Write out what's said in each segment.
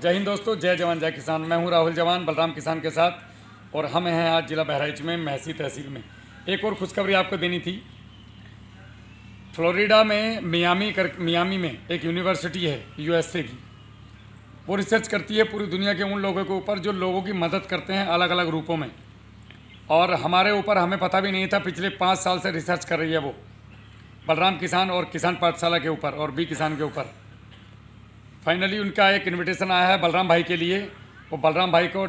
जय हिंद दोस्तों, जय जवान जय किसान। मैं हूं राहुल जवान बलराम किसान के साथ और हम हैं आज जिला बहराइच में महसी तहसील में। एक और खुशखबरी आपको देनी थी। फ्लोरिडा में मियामी में एक यूनिवर्सिटी है यूएसए की। वो रिसर्च करती है पूरी दुनिया के उन लोगों के ऊपर जो लोगों की मदद करते हैं अलग अलग रूपों में। और हमारे ऊपर हमें पता भी नहीं था, पिछले 5 साल से रिसर्च कर रही है वो बलराम किसान और किसान पाठशाला के ऊपर और बी किसान के ऊपर। फाइनली उनका एक इनविटेशन आया है बलराम भाई के लिए। वो बलराम भाई को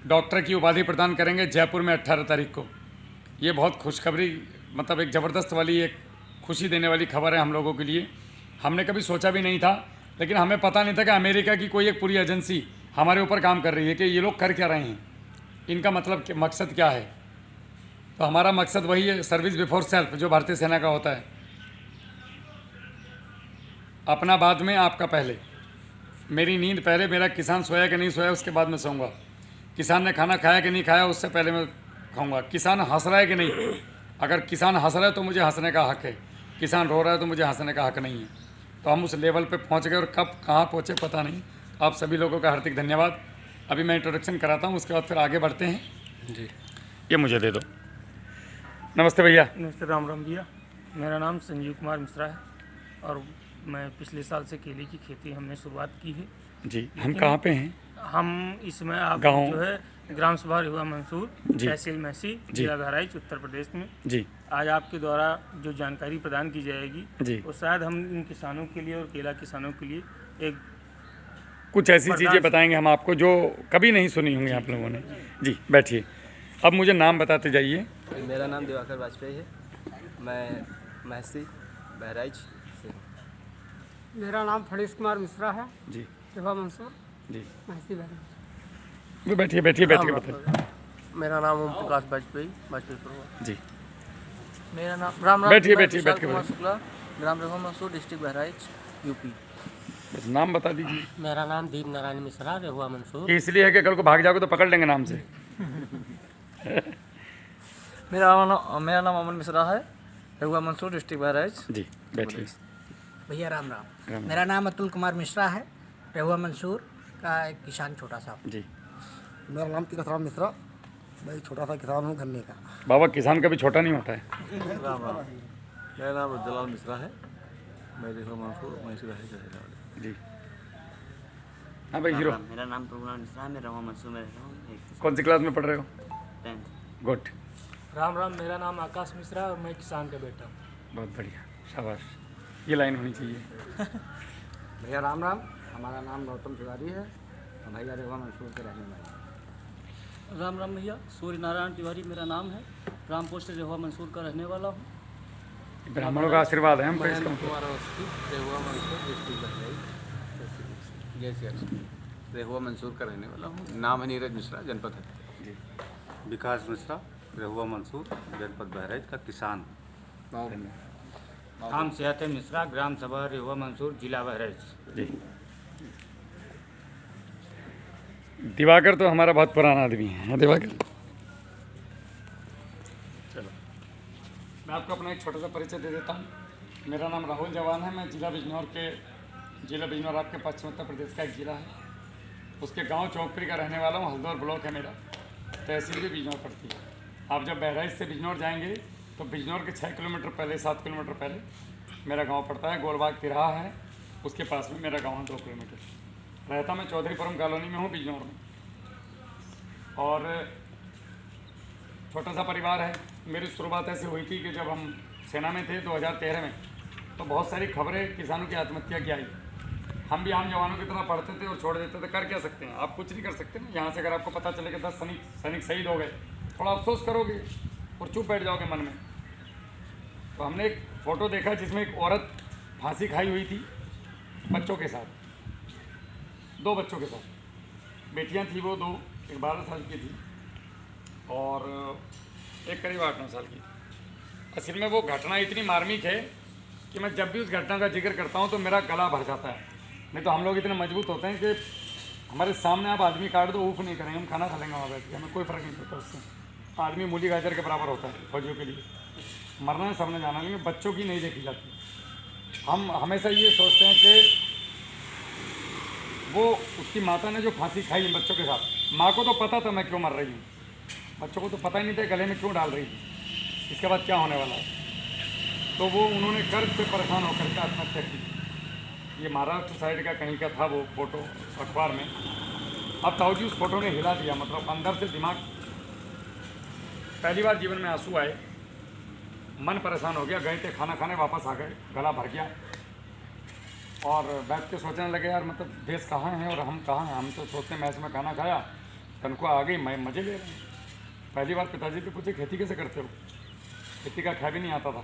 डॉक्टर की उपाधि प्रदान करेंगे जयपुर में 18 तारीख को। ये बहुत खुशखबरी, मतलब एक ज़बरदस्त वाली, एक खुशी देने वाली खबर है हम लोगों के लिए। हमने कभी सोचा भी नहीं था, लेकिन हमें पता नहीं था कि अमेरिका की कोई एक पूरी एजेंसी हमारे ऊपर काम कर रही है कि ये लोग कर क्या रहे हैं, इनका मतलब मकसद क्या है। तो हमारा मकसद वही है, सर्विस बिफोर सेल्फ, जो भारतीय सेना का होता है। अपना बाद में, आपका पहले। मेरी नींद पहले, मेरा किसान सोया कि नहीं सोया उसके बाद मैं सोऊंगा। किसान ने खाना खाया कि नहीं खाया उससे पहले मैं खाऊंगा। किसान हंस रहा है कि नहीं, अगर किसान हंस रहा है तो मुझे हंसने का हक है, किसान रो रहा है तो मुझे हंसने का हक नहीं है। तो हम उस लेवल पे पहुंच गए और कब कहाँ पहुंचे पता नहीं। आप सभी लोगों का हार्दिक धन्यवाद। अभी मैं इंट्रोडक्शन कराता हूँ, उसके बाद फिर आगे बढ़ते हैं। जी, ये मुझे दे दो। नमस्ते भैया। नमस्ते, राम राम भैया। मेरा नाम संजीव कुमार मिश्रा है और मैं पिछले साल से केले की खेती हमने शुरुआत की है। जी, हम कहाँ पे हैं? हम इसमें आप गाँव? जो है ग्राम सभा रेहुआ मंसूर, तहसील महसी, जिला बहराइच, उत्तर प्रदेश में। जी, आज आपके द्वारा जो जानकारी प्रदान की जाएगी जी, वो शायद हम इन किसानों के लिए और केला किसानों के लिए एक कुछ ऐसी चीज़ें बताएंगे हम आपको जो कभी नहीं सुनी होंगी आप लोगों ने। जी, बैठिए। अब मुझे नाम बताते जाइए। मेरा नाम दिवाकर वाजपेयी है, मैं महसी बहराइच से हूँ। मेरा नाम फणीश कुमार मिश्रा है, जी, रेहुआ मंसूर, जी, महसी बहराइच। बैठिए बैठिए बैठ के बताइए। मेरा नाम ओम प्रकाश वाजपेयी जी, मेरा नाम राम बैठिए बैठिए बैठ के कुमार शुक्ला, ग्राम रेहुआ मंसूर, डिस्ट्रिक्ट बहराइच, यूपी। बस नाम बता दीजिए। मेरा नाम दीप नारायण मिश्रा, रेहुआ मंसूर। कि इसलिए है कि कल को भाग जाओगे तो पकड़ लेंगे नाम से। मेरा नाम अमन मिश्रा है, रेहुआ मंसूर, डिस्ट्रिक्ट बहराइच। जी, बैठिए। भैया राम राम। मेरा नाम अतुल कुमार मिश्रा है, रेहुआ मंसूर का एक किसान छोटा सा। जी, मेरा नाम तीरथ मिश्रा, मैं एक छोटा सा किसान हूँ गन्ने का। बाबा किसान कभी छोटा नहीं होता है। राम राम। मेरा नाम जलाल मिश्रा है, मैं रेहुआ मंसूर महसी बहराइच रहने वाला। जी, हाँ भाई हीरो। मेरा नाम प्रभुनाथ मिश्रा है, मैं रेहुआ मंसूर में रहता हूँ। कौन सी क्लास में पढ़ रहे हो? 10th। गुड, राम राम। मेरा नाम आकाश मिश्रा और मैं किसान का बेटा हूँ। बहुत बढ़िया, शाबाश। ये लाइन होनी चाहिए। भैया राम राम। हमारा नाम गौतम तिवारी है, हम भैया रेहुआ मंसूर के रहने वाले हैं। राम राम भैया, सूर्य नारायण तिवारी मेरा नाम है, रामपुर से रेहुआ मंसूर का रहने वाला हूँ। ब्राह्मणों का आशीर्वाद है हमको इसका। रेहुआ मंसूर डिस्ट्रिक्ट बहराइच, रेहुआ मंसूर का रहने वाला हूँ। नाम है नीरज मिश्रा, जनपद है। जी, विकास मिश्रा, रेहुआ मंसूर, जनपद बहराइच का किसान। नाम सेहत मिश्रा, ग्राम सभा रेहुआ मंसूर, जिला बहराइच। जी। दिवाकर तो हमारा बहुत पुराना आदमी है। दिवाकर, चलो मैं आपको अपना एक छोटा सा परिचय दे देता हूँ। मेरा नाम राहुल जवान है, मैं जिला बिजनौर आपके पश्चिम उत्तर प्रदेश का एक जिला है, उसके गांव चौकपुरी का रहने वाला हूँ। हल्दौर ब्लॉक है मेरा, तहसील भी बिजनौर पड़ती है। आप जब बहराइच से बिजनौर जाएंगे तो बिजनौर के 6 किलोमीटर पहले, 7 किलोमीटर पहले मेरा गांव पड़ता है। गोलबाग तिराहा है, उसके पास में मेरा गांव है 2 किलोमीटर। रहता मैं चौधरीपुरम कॉलोनी में हूँ, बिजनौर में। और छोटा सा परिवार है। मेरी शुरुआत ऐसे हुई थी कि जब हम सेना में थे 2013 में, तो बहुत सारी खबरें किसानों की आत्महत्या की आई। हम भी आम जवानों की तरह पढ़ते थे और छोड़ देते थे। कर क्या सकते हैं, आप कुछ नहीं कर सकते ना। यहाँ से अगर आपको पता चले कि 10 सैनिक शहीद हो गए, थोड़ा अफसोस करोगे और चुप बैठ जाओगे मन में। तो हमने एक फ़ोटो देखा जिसमें एक औरत फांसी खाई हुई थी बच्चों के साथ, 2 बच्चों के साथ। बेटियां थी वो 2, एक 12 साल की थी और एक करीब 8-9 साल की। असल में वो घटना इतनी मार्मिक है कि मैं जब भी उस घटना का जिक्र करता हूँ तो मेरा गला भर जाता है। नहीं तो हम लोग इतने मजबूत होते हैं कि हमारे सामने आप आदमी काट दो, ऊफ नहीं करेंगे, हम खाना खा लेंगे वहाँ बैठ के, हमें कोई फ़र्क नहीं पड़ता उससे। आदमी मूली गाजर के बराबर होता है फौजियों के लिए। मरना है सबने जाना, लेकिन बच्चों की नहीं देखी जाती। हम हमेशा ये सोचते हैं कि वो उसकी माता ने जो फांसी खाई इन बच्चों के साथ, माँ को तो पता था मैं क्यों मर रही हूँ, बच्चों को तो पता ही नहीं था गले में क्यों डाल रही थी, इसके बाद क्या होने वाला है। तो वो उन्होंने कर्ज से परेशान होकर के आत्महत्या की। ये महाराष्ट्र साइड का कहीं का था वो फ़ोटो अखबार में। अब ताऊजी उस फोटो ने हिला दिया, मतलब अंदर से दिमाग, पहली बार जीवन में आंसू आए, मन परेशान हो गया। गए थे खाना खाने, वापस आ गए, गला भर गया और बैठ के सोचने लगे यार मतलब देश कहाँ है और हम कहाँ हैं। हम तो सोचते मैच में खाना खाया, तनख्वाह आ गई, मैं मज़े ले रहे हैं। पहली बार पिताजी से पूछे खेती कैसे करते हो, खेती का ख्या भी नहीं आता था।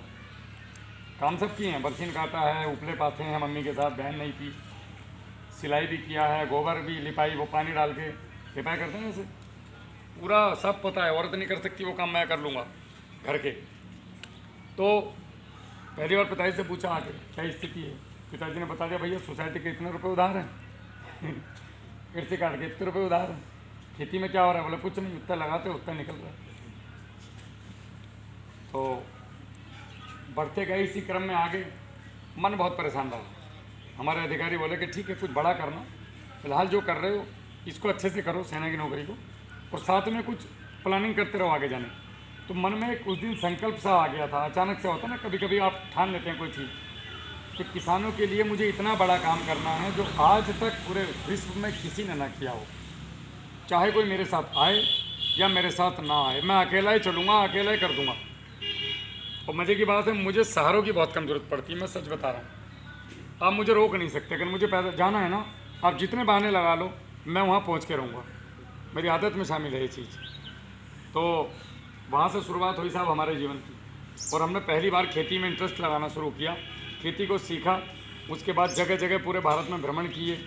काम सब किए हैं, बरसीन काटा है, उपले पाते हैं मम्मी के साथ, बहन नहीं थी, सिलाई भी किया है, गोबर भी लिपाई, वो पानी डाल के लिपाई करते हैं जैसे, पूरा सब पता है। औरत नहीं कर सकती वो काम, मैं कर लूँगा घर के। तो पहली बार पिताजी से पूछा आके क्या स्थिति है, पिताजी ने बता दिया भैया सोसाइटी के इतने रुपए उधार हैं कृषि कार्ड के इतने रुपए उधार हैं, खेती में क्या हो रहा है, बोले कुछ नहीं, उतना लगाते उतना निकल रहा है। तो बढ़ते गए, इसी क्रम में आगे मन बहुत परेशान रहा। हमारे अधिकारी बोले कि ठीक है कुछ बड़ा करना, फिलहाल जो कर रहे हो इसको अच्छे से करो, सेना की नौकरी को, और साथ में कुछ प्लानिंग करते रहो आगे जाने। तो मन में उस दिन संकल्प सा आ गया था, अचानक से होता ना कभी कभी आप ठान लेते हैं कोई चीज़, कि किसानों के लिए मुझे इतना बड़ा काम करना है जो आज तक पूरे विश्व में किसी ने ना किया हो। चाहे कोई मेरे साथ आए या मेरे साथ ना आए, मैं अकेला ही चलूँगा, अकेला ही कर दूँगा। और मज़े की बात है, मुझे सहारों की बहुत कम ज़रूरत पड़ती है, मैं सच बता रहा हूँ। आप मुझे रोक नहीं सकते, अगर मुझे पैदल जाना है ना, आप जितने बहाने लगा लो, मैं वहाँ पहुँच के रहूँगा। मेरी आदत में शामिल है ये चीज़। तो वहाँ से शुरुआत हुई साहब हमारे जीवन की, और हमने पहली बार खेती में इंटरेस्ट लगाना शुरू किया, खेती को सीखा। उसके बाद जगह जगह पूरे भारत में भ्रमण किए,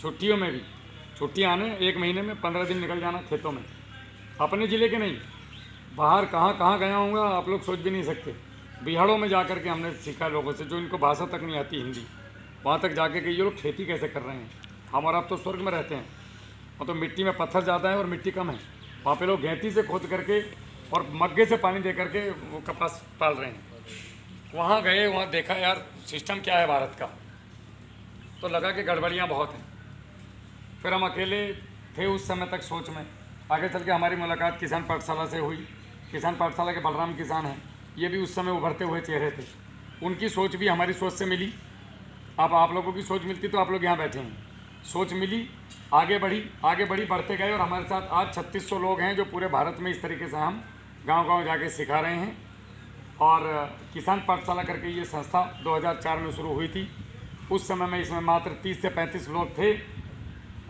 छुट्टियों में भी, छुट्टियाँ आने 1 महीने में 15 दिन निकल जाना खेतों में, अपने ज़िले के नहीं, बाहर कहाँ कहाँ गया होऊंगा आप लोग सोच भी नहीं सकते। बिहाड़ों में जा कर के हमने सीखा लोगों से, जो इनको भाषा तक नहीं आती हिंदी, वहाँ तक जाके कि ये लोग खेती कैसे कर रहे हैं। हम और आप तो स्वर्ग में रहते हैं, और तो मिट्टी में पत्थर ज़्यादा है और मिट्टी कम है, वहाँ पे लोग गैंती से खोद करके और मग्गे से पानी दे करके वो कपास पाल रहे हैं। वहाँ गए, वहाँ देखा यार सिस्टम क्या है भारत का, तो लगा कि गड़बड़ियाँ बहुत हैं। फिर हम अकेले थे उस समय तक सोच में। आगे चल के हमारी मुलाकात किसान पाठशाला से हुई। किसान पाठशाला के बलराम किसान हैं, ये भी उस समय उभरते हुए चेहरे थे, उनकी सोच भी हमारी सोच से मिली। अब आप लोगों की सोच मिलती तो आप लोग यहाँ बैठे हैं। सोच मिली, आगे बढ़ी, बढ़ते गए, और हमारे साथ आज 3600 लोग हैं जो पूरे भारत में इस तरीके से हम गांव-गांव जाके सिखा रहे हैं। और किसान पाठशाला करके ये संस्था 2004 में शुरू हुई थी। उस समय में इसमें मात्र 30 से 35 लोग थे,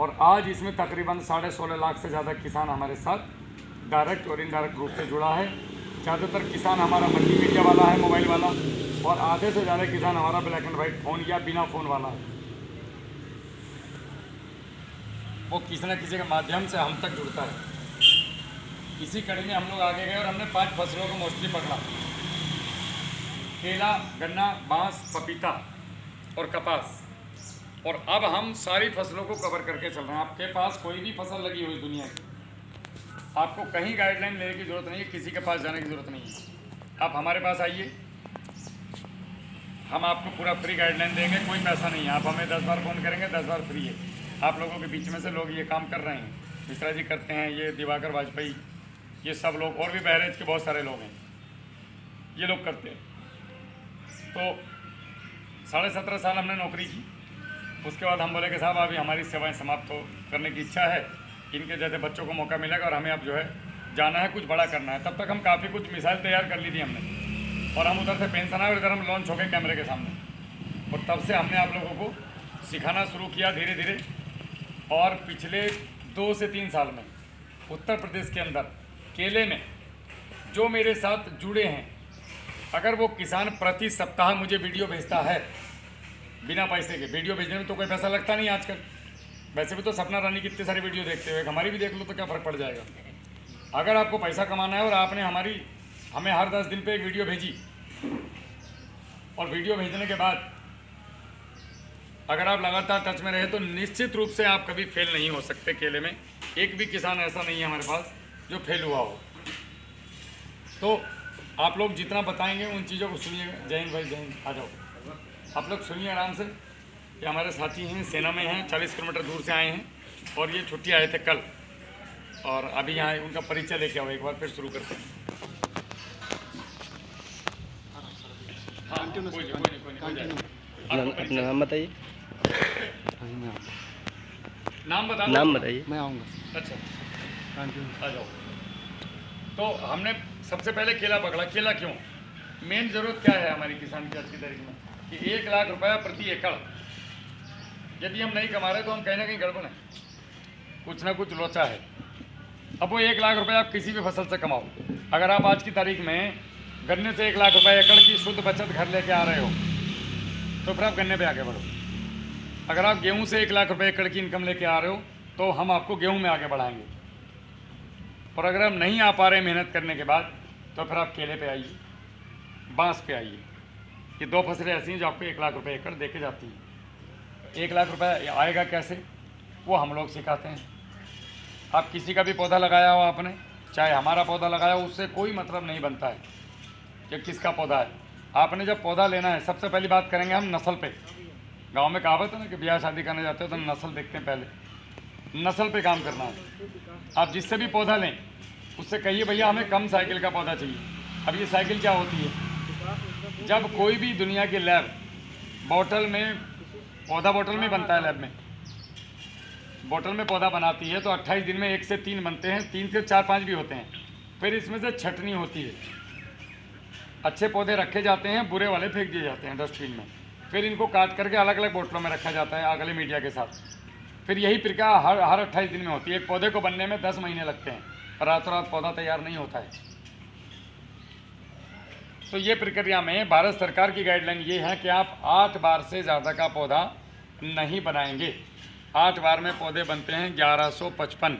और आज इसमें तकरीबन 16.5 लाख से ज़्यादा किसान हमारे साथ डायरेक्ट और इनडायरेक्ट रूप से जुड़ा है। ज़्यादातर किसान हमारा मल्टीमीडिया वाला है, मोबाइल वाला, और आधे से ज़्यादा किसान हमारा ब्लैक एंड वाइट फ़ोन या बिना फ़ोन वाला है। वो किसी न किसी के माध्यम से हम तक जुड़ता है। इसी कड़ी में हम लोग आगे गए और हमने 5 फसलों को मोस्टली पकड़ा: केला, गन्ना, बांस, पपीता और कपास। और अब हम सारी फसलों को कवर करके चल रहे हैं। आपके पास कोई भी फसल लगी हुई दुनिया की, आपको कहीं गाइडलाइन लेने की ज़रूरत नहीं है, किसी के पास जाने की ज़रूरत नहीं है। आप हमारे पास आइए, हम आपको पूरा फ्री गाइडलाइन देंगे, कोई पैसा नहीं है। आप हमें 10 बार फ़ोन करेंगे, 10 बार फ्री है। आप लोगों के बीच में से लोग ये काम कर रहे हैं, मिश्रा जी करते हैं, ये दिवाकर वाजपेयी, ये सब लोग, और भी बहराइच के बहुत सारे लोग हैं, ये लोग करते हैं। तो 17.5 साल हमने नौकरी की। उसके बाद हम बोले कि साहब अभी हमारी सेवाएं समाप्त हो करने की इच्छा है, इनके जैसे बच्चों को मौका मिलेगा और हमें अब जो है जाना है, कुछ बड़ा करना है। तब तक हम काफ़ी कुछ मिसाइल तैयार कर ली थी हमने, और हम उधर से पेंशन आए और इधर हम लॉन्च हो गए कैमरे के सामने। और तब से हमने आप लोगों को सिखाना शुरू किया धीरे धीरे। और पिछले 2 से 3 साल में उत्तर प्रदेश के अंदर केले में जो मेरे साथ जुड़े हैं, अगर वो किसान प्रति सप्ताह मुझे वीडियो भेजता है बिना पैसे के, वीडियो भेजने में तो कोई पैसा लगता नहीं आजकल, वैसे भी तो सपना रानी की इतनी सारी वीडियो देखते हुए हमारी भी देख लो तो क्या फ़र्क पड़ जाएगा। अगर आपको पैसा कमाना है और आपने हमें हर 10 दिन पे एक वीडियो भेजी, और वीडियो भेजने के बाद अगर आप लगातार टच में रहे तो निश्चित रूप से आप कभी फेल नहीं हो सकते। केले में एक भी किसान ऐसा नहीं है हमारे पास जो फेल हुआ हो। तो आप लोग जितना बताएंगे उन चीज़ों को सुनिएगा। जय हिंद भाई, जय हिंद। आ जाओ आप लोग सुनिए आराम से। ये हमारे साथी हैं, सेना में हैं, 40 किलोमीटर दूर से आए हैं और ये छुट्टी आए थे कल और अभी यहाँ उनका परिचय लेके आओ, एक बार फिर शुरू करते हैं। हाँ, कोई नहीं। अपना नाम बताइए। नाम बताइए। मैं आऊँगा। अच्छा, आ जाओ। तो हमने सबसे पहले केला पकड़ा। केला क्यों? मेन ज़रूरत क्या है हमारी किसान की आज की तारीख में कि 1 लाख रुपया प्रति एकड़ यदि हम नहीं कमा रहे तो हम कहीं ना कहीं गड़बड़ है, कुछ ना कुछ लोचा है। अब वो 1 लाख रुपया आप किसी भी फसल से कमाओ। अगर आप आज की तारीख में गन्ने से 1 लाख रुपये एकड़ की शुद्ध बचत घर लेके आ रहे हो तो फिर आप गन्ने पे आगे बढ़ो। अगर आप गेहूं से 1 लाख रुपये एकड़ की इनकम लेके आ रहे हो तो हम आपको गेहूं में आगे बढ़ाएंगे। और अगर हम नहीं आ पा रहे मेहनत करने के बाद तो फिर आप केले पे आइए, बांस पे आइए। ये 2 फसलें ऐसी हैं जो आपको 1 लाख रुपये एकड़ दे के जाती हैं। 1 लाख रुपये आएगा कैसे, वो हम लोग सिखाते हैं। आप किसी का भी पौधा लगाया हो आपने, चाहे हमारा पौधा लगाया हो, उससे कोई मतलब नहीं बनता है कि किसका पौधा है। आपने जब पौधा लेना है, सबसे पहली बात करेंगे हम नस्ल पे। गांव में कहावत है ना कि ब्याह शादी करने जाते हो तो नस्ल देखते हैं, पहले नस्ल पे काम करना है। आप जिससे भी पौधा लें उससे कहिए भैया हमें कम साइकिल का पौधा चाहिए। अब ये साइकिल क्या होती है, जब कोई भी दुनिया की लैब बोतल में पौधा बोतल में बनता है, लैब में बोतल में पौधा बनाती है तो 28 दिन में 1 से 3 बनते हैं, 3 से 4-5 भी होते हैं। फिर इसमें से छटनी होती है, अच्छे पौधे रखे जाते हैं, बुरे वाले फेंक दिए जाते हैं डस्टबिन में। फिर इनको काट करके अलग अलग बोतलों में रखा जाता है अगले मीडिया के साथ। फिर यही प्रक्रिया हर 28 दिन में होती है। एक पौधे को बनने में 10 महीने लगते हैं, रातों रात पौधा तैयार नहीं होता है। तो ये प्रक्रिया में भारत सरकार की गाइडलाइन ये है कि आप 8 बार से ज़्यादा का पौधा नहीं बनाएंगे। 8 बार में पौधे बनते हैं 1155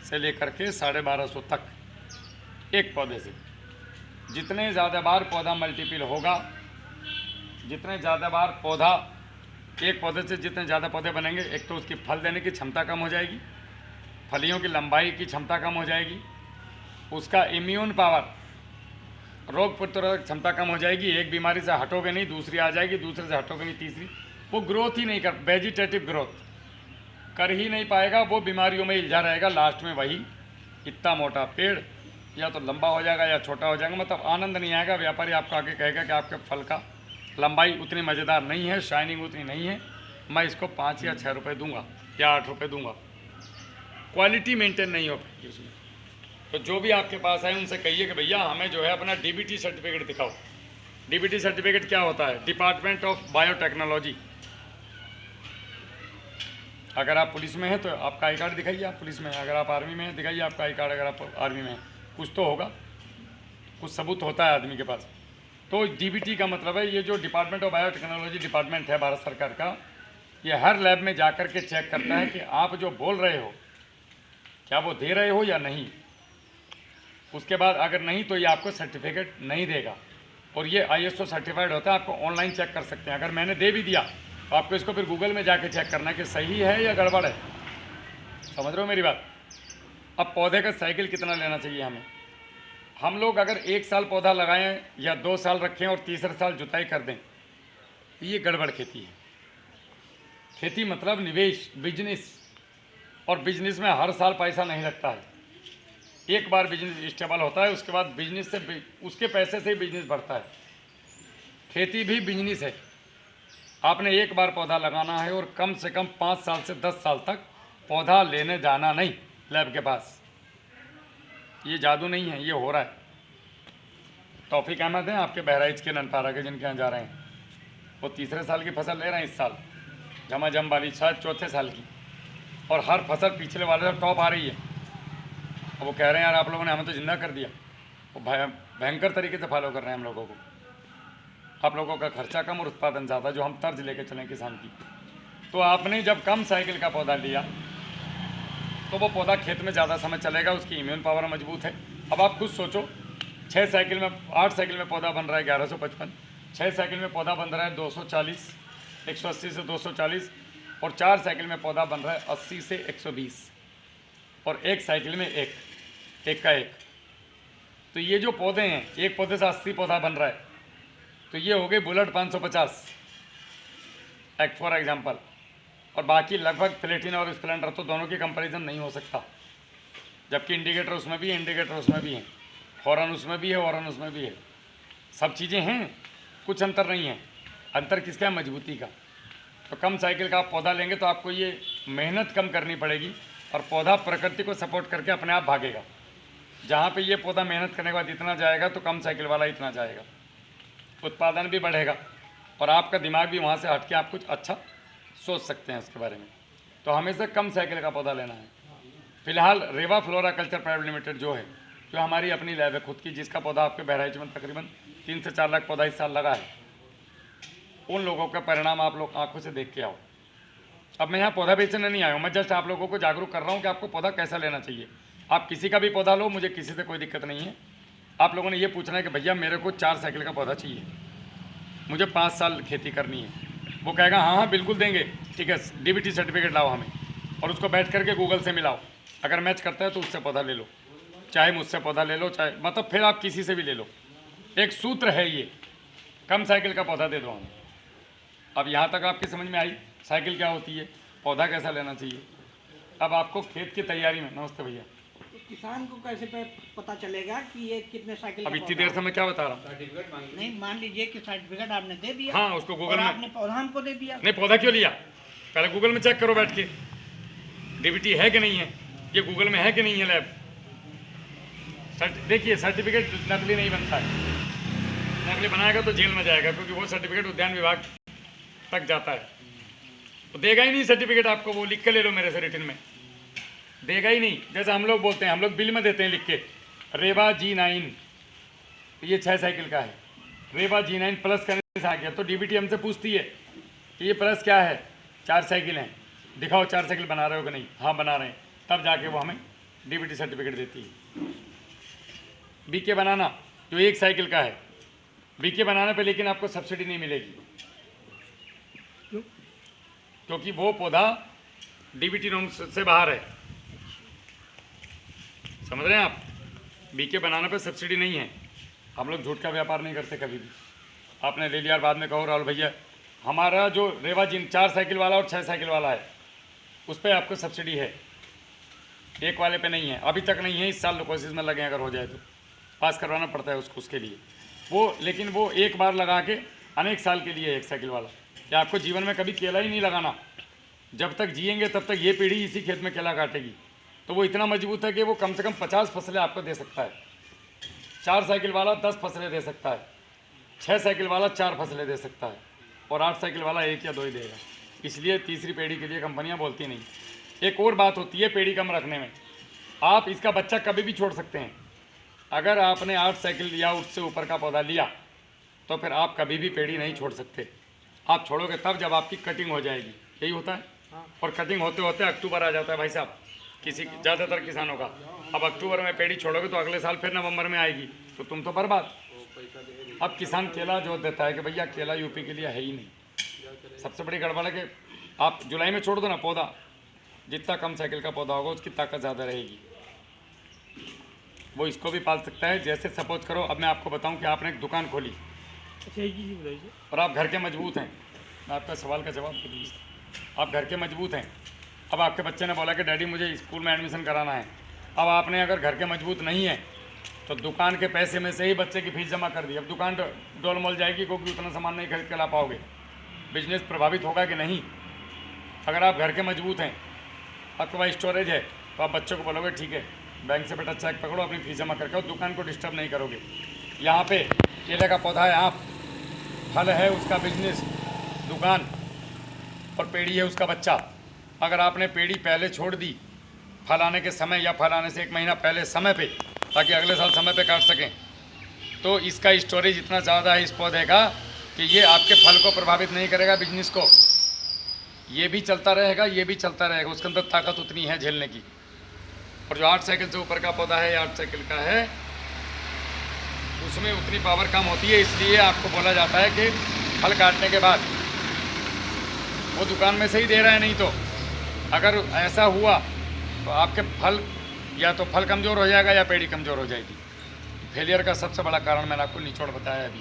से लेकर के 1250 तक एक पौधे से। जितने ज़्यादा बार पौधा मल्टीपल होगा, जितने ज़्यादा बार पौधा एक पौधे से जितने ज़्यादा पौधे बनेंगे, एक तो उसकी फल देने की क्षमता कम हो जाएगी, फलियों की लंबाई की क्षमता कम हो जाएगी, उसका इम्यून पावर, रोग प्रतिरोधक क्षमता कम हो जाएगी। एक बीमारी से हटोगे नहीं, दूसरी आ जाएगी, दूसरे से हटोगे नहीं, तीसरी। वो ग्रोथ ही नहीं कर, वेजिटेटिव ग्रोथ कर ही नहीं पाएगा, वो बीमारियों में इल्झा रहेगा। लास्ट में वही इतना मोटा पेड़ या तो लंबा हो जाएगा या छोटा हो जाएगा, मतलब आनंद नहीं आएगा। व्यापारी आपको आके कहेगा कि आपके फल का लंबाई उतनी मज़ेदार नहीं है, शाइनिंग उतनी नहीं है, मैं इसको 5 या 6 रुपये दूंगा या 8 रुपये दूंगा। क्वालिटी मेंटेन नहीं हो पाएगी उसमें। तो जो भी आपके पास आए उनसे कहिए कि भैया हमें जो है अपना DBT सर्टिफिकेट दिखाओ। DBT सर्टिफिकेट क्या होता है? Department of biotechnology. अगर आप पुलिस में हैं तो आपका आई कार्ड दिखाइए, आप पुलिस में हैं। अगर आप आर्मी में हैं दिखाइए आपका आई कार्ड, अगर आप आर्मी में हैं। कुछ तो होगा, कुछ सबूत होता है आदमी के पास। तो DBT का मतलब है ये जो डिपार्टमेंट ऑफ बायोटेक्नोलॉजी डिपार्टमेंट है भारत सरकार का, ये हर लैब में जा कर के चेक करता है कि आप जो बोल रहे हो क्या वो दे रहे हो या नहीं। उसके बाद अगर नहीं तो ये आपको सर्टिफिकेट नहीं देगा। और ये ISO सर्टिफाइड होता है, आपको ऑनलाइन चेक कर सकते हैं। अगर मैंने दे भी दिया तो आपको इसको फिर गूगल में जाके चेक करना है कि सही है या गड़बड़ है। समझ रहे हो मेरी बात? अब पौधे का साइकिल कितना लेना चाहिए हमें? हम लोग अगर 1 साल पौधा लगाएं या 2 साल रखें और तीसरे साल जुताई कर दें, ये गड़बड़ खेती है। खेती मतलब निवेश, बिजनेस, और बिजनेस में हर साल पैसा नहीं लगता है। एक बार बिजनेस स्टेबल होता है, उसके बाद बिजनेस से उसके पैसे से ही बिजनेस बढ़ता है। खेती भी बिजनेस है। आपने एक बार पौधा लगाना है और कम से कम 5 साल से 10 साल तक पौधा लेने जाना नहीं लैब के पास। ये जादू नहीं है, ये हो रहा है। तौफीक अहमद हैं आपके बहराइच के ननपारा के, जिनके यहाँ जा रहे हैं, वो तीसरे साल की फसल ले रहे हैं इस साल, झमाझम वाली, शायद चौथे साल की, और हर फसल पिछले वाले से टॉप आ रही है। और वो कह रहे हैं यार आप लोगों ने हमें तो जिंदा कर दिया। वो भयंकर तरीके से फॉलो कर रहे हैं हम लोगों को। आप लोगों का खर्चा कम और उत्पादन ज़्यादा, जो हम तर्ज लेके चलें किसान की। तो आपने जब कम साइकिल का पौधा लिया तो वो पौधा खेत में ज़्यादा समय चलेगा, उसकी इम्यून पावर मजबूत है। अब आप खुद सोचो, 8 साइकिल में पौधा बन रहा है 1155, 6 साइकिल में पौधा बन रहा है 240, 180 से 240, और 4 साइकिल में पौधा बन रहा है 80 से 120, और 1 साइकिल में एक का एक। तो ये जो पौधे हैं, एक पौधे से 80 पौधा बन रहा है, तो ये हो गए बुलेट 550। एक फॉर एग्जांपल, और बाकी लगभग प्लेटिना और स्प्लेंडर तो दोनों की कंपैरिजन नहीं हो सकता, जबकि इंडिकेटर उसमें भी है, इंडिकेटर उसमें भी है, हॉर्न उसमें भी है, हॉर्न उसमें भी है, सब चीज़ें हैं, कुछ अंतर नहीं है। अंतर किसका है? मजबूती का। तो कम साइकिल का आप पौधा लेंगे तो आपको ये मेहनत कम करनी पड़ेगी और पौधा प्रकृति को सपोर्ट करके अपने आप भागेगा। जहाँ पे ये पौधा मेहनत करने के बाद इतना जाएगा तो कम साइकिल वाला इतना जाएगा, उत्पादन भी बढ़ेगा और आपका दिमाग भी वहाँ से हट के आप कुछ अच्छा सोच सकते हैं उसके बारे में। तो हमेशा कम साइकिल का पौधा लेना है। फिलहाल रेवा फ्लोराकल्चर प्राइवेट लिमिटेड जो है, जो हमारी अपनी लैब है खुद की, जिसका पौधा आपके बहराइच में तकरीबन 3 से 4 लाख पौधा इस साल लगा है, उन लोगों का परिणाम आप लोग आंखों से देख के आओ। अब मैं यहाँ पौधा बेचने नहीं आया हूँ, मैं जस्ट आप लोगों को जागरूक कर रहा हूँ कि आपको पौधा कैसा लेना चाहिए। आप किसी का भी पौधा लो, मुझे किसी से कोई दिक्कत नहीं है। आप लोगों ने ये पूछना है कि भैया मेरे को 4 साइकिल का पौधा चाहिए, मुझे 5 साल खेती करनी है, वो कहेगा हाँ हाँ बिल्कुल देंगे, ठीक है DBT सर्टिफिकेट लाओ हमें, और उसको बैठ करके गूगल से मिलाओ, अगर मैच करता है तो उससे पौधा ले लो, चाहे मुझसे पौधा ले लो, चाहे मतलब फिर आप किसी से भी ले लो। एक सूत्र है ये, कम साइकिल का पौधा दे दो हमें। अब यहाँ तक आपकी समझ में आई साइकिल क्या होती है, पौधा कैसा लेना चाहिए। अब आपको खेत की तैयारी में, नमस्ते भैया, किसान को कैसे पता चलेगा कि ये कितने साइकिल अब इतनी देर से मैं क्या बता रहा हूँ। नहीं, मान लीजिए कि सर्टिफिकेट आपने दे दिया, हाँ उसको गूगल में, आपने पौधा हमको दे दिया, नहीं पौधा क्यों लिया, पहले गूगल में चेक करो बैठ के, DBT है कि नहीं है, ये गूगल में है कि नहीं है लैब। देखिए सर्टिफिकेट नकली नहीं बनता है, नकली बनाएगा तो जेल में जाएगा, क्योंकि वो सर्टिफिकेट उद्यान विभाग तक जाता है, वो देगा ही नहीं सर्टिफिकेट आपको, वो लिख के ले लो मेरे से रिटन में, देगा ही नहीं। जैसे हम लोग बोलते हैं, हम लोग बिल में देते हैं लिख के, रेवा G9 ये 6 साइकिल का है, रेवा G9 प्लस करने से आ गया तो DBT हमसे पूछती है कि ये प्लस क्या है, 4 साइकिल हैं, दिखाओ 4 साइकिल बना रहे हो कि नहीं, हाँ बना रहे हैं, तब जाके वो हमें DBT सर्टिफिकेट देती है। BK बनाना जो 1 साइकिल का है, BK बनाने पे लेकिन आपको सब्सिडी नहीं मिलेगी, क्योंकि वो पौधा DBT नॉर्म्स से बाहर है, समझ रहे हैं आप। BK बनाने पे सब्सिडी नहीं है, हम लोग झूठ का व्यापार नहीं करते कभी भी। आपने ले लिया बाद में कहो राहुल भैया हमारा जो रेवा G 4 साइकिल वाला और 6 साइकिल वाला है उस पर आपको सब्सिडी है, एक वाले पे नहीं है, अभी तक नहीं है, इस साल कोशिश में लगे, अगर हो जाए तो पास करवाना पड़ता है उसको, उसके लिए वो, लेकिन वो एक बार लगा के अनेक साल के लिए 1 साइकिल वाला। या आपको जीवन में कभी केला ही नहीं लगाना, जब तक जिएंगे तब तक ये पीढ़ी इसी खेत में केला काटेगी, तो वो इतना मजबूत है कि वो कम से कम 50 फसलें आपको दे सकता है। 4 साइकिल वाला 10 फसलें दे सकता है, 6 साइकिल वाला 4 फसलें दे सकता है, और 8 साइकिल वाला 1 या 2 ही देगा। इसलिए तीसरी पीढ़ी के लिए कंपनियां बोलती नहीं। एक और बात होती है पीढ़ी कम रखने में, आप इसका बच्चा कभी भी छोड़ सकते हैं। अगर आपने 8 साइकिल या उससे ऊपर का पौधा लिया तो फिर आप कभी भी पेड़ी नहीं छोड़ सकते। आप छोड़ोगे तब जब आपकी कटिंग हो जाएगी, यही होता है। और कटिंग होते होते अक्टूबर आ जाता है भाई साहब, किसी ज़्यादातर किसानों का। अब अक्टूबर में पेड़ी छोड़ोगे तो अगले साल फिर नवंबर में आएगी, तो तुम तो बर्बाद। अब किसान केला जो देता है कि भैया केला यूपी के लिए है ही नहीं। सबसे बड़ी गड़बड़ है कि आप जुलाई में छोड़ दो ना पौधा, जितना कम साइकिल का पौधा होगा उसकी ताकत ज़्यादा रहेगी, वो इसको भी पाल सकता है। जैसे सपोज करो, अब मैं आपको बताऊं कि आपने एक दुकान खोली और आप घर के मजबूत हैं, मैं आपका सवाल का जवाब दूँगा। आप घर के मजबूत हैं, अब आपके बच्चे ने बोला कि डैडी मुझे स्कूल में एडमिशन कराना है। अब आपने अगर घर के मजबूत नहीं है तो दुकान के पैसे में से ही बच्चे की फीस जमा कर दी। अब दुकान डोलमोल जाएगी क्योंकि उतना सामान नहीं खरीद कर ला पाओगे, बिजनेस प्रभावित होगा कि नहीं। अगर आप घर के मजबूत हैं, आपके पास स्टोरेज है, तो आप बच्चों को बोलोगे ठीक है बैंक से बेटा चेक पकड़ो, अपनी फीस जमा करके, और दुकान को डिस्टर्ब नहीं करोगे। यहाँ पे केले का पौधा है, आप फल है उसका बिजनेस दुकान, और पेड़ी है उसका बच्चा। अगर आपने पेड़ी पहले छोड़ दी फल आने के समय, या फल आने से 1 महीना पहले समय पे, ताकि अगले साल समय पे काट सकें, तो इसका स्टोरेज इतना ज़्यादा है इस पौधे का कि ये आपके फल को प्रभावित नहीं करेगा, बिजनेस को। ये भी चलता रहेगा, ये भी चलता रहेगा, उसके अंदर ताकत उतनी है झेलने की। और जो 8 साइकिल से ऊपर का पौधा है या 8 साइकिल का है, उसमें उतनी पावर कम होती है। इसलिए आपको बोला जाता है कि फल काटने के बाद वो दुकान में से ही दे रहा है, नहीं तो अगर ऐसा हुआ तो आपके फल, या तो फल कमज़ोर हो जाएगा या पेड़ी कमज़ोर हो जाएगी। फेलियर का सबसे बड़ा कारण मैंने आपको निचोड़ बताया अभी।